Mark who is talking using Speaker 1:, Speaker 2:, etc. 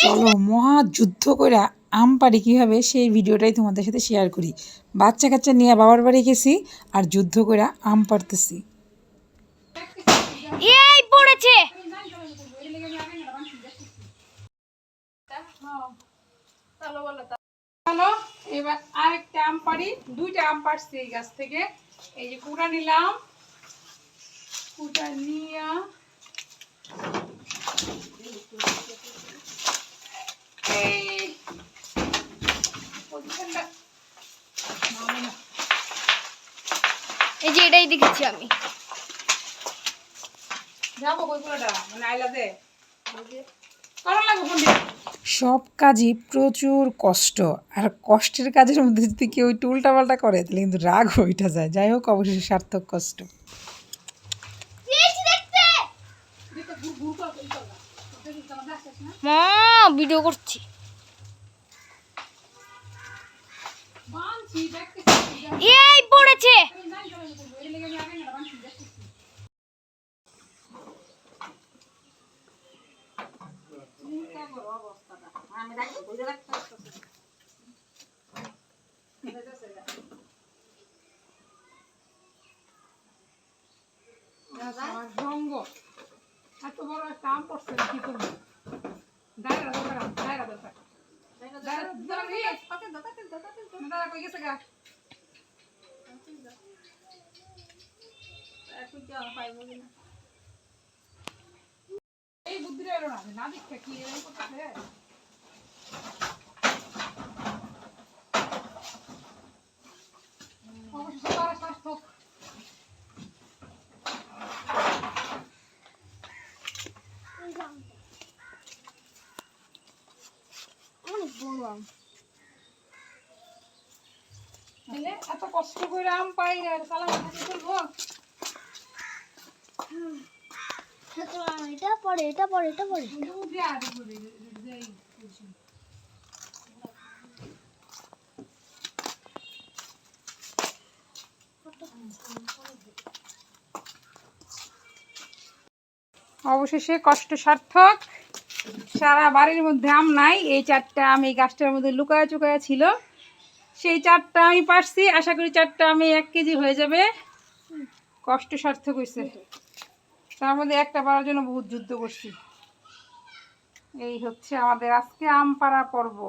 Speaker 1: চলো মহা যুদ্ধ করে আম পারি কীভাবে সেই ভিডিওটাই তোমাদের সাথে শেয়ার করি। বাচ্চা কাচ্চা নিয়ে বাবার বাড়ি গেছি আর যুদ্ধ করে আম পারতেছি।
Speaker 2: এই পড়েছে।
Speaker 1: চলো এবার আরেকটা আম পারি। দুইটা আম পারছি এই গাছ থেকে। এই যে কুড়া নিলাম, কুড়া নিয়া
Speaker 2: এই যে এটাই দেখেছি আমি।
Speaker 1: সব কাজই প্রচুর কষ্ট, আর কষ্টের কাজের মধ্যে যদি কেউ একটু উল্টাপাল্টা করে তাহলে কিন্তু রাগ হইটা যায়। যাই হোক, অবশ্যই সার্থক কষ্ট।
Speaker 2: মা ভিডিও করছি। এই পড়েছে।
Speaker 1: এত বড় একটা আম পড়ছে, কি করবো? দাঁড়া দরকার, দাঁড়া দরকার, এই বুদ্ধি এলো না, না দেখতে কি এরকম করতেছে। অবশ্যই তারা সার্থক। এত কষ্ট করে আম পাই আর সালাম করবো।
Speaker 2: এটা পড়ে, এটা পড়ে, এটা পড়ে।
Speaker 1: অবশেষে কষ্ট সার্থক। সারা বাড়ির মধ্যে আম নাই, এই চারটা আম এই গাছটার মধ্যে লুকায়া চুকায়া ছিল, সেই চারটা আমি পারছি। আশা করি চারটা আমি 1 কেজি হয়ে যাবে। কষ্ট সার্থক হয়েছে। তার মধ্যে একটা পারার জন্য বহুত যুদ্ধ করছি। এই হচ্ছে আমাদের আজকে আম পাড়া পর্ব।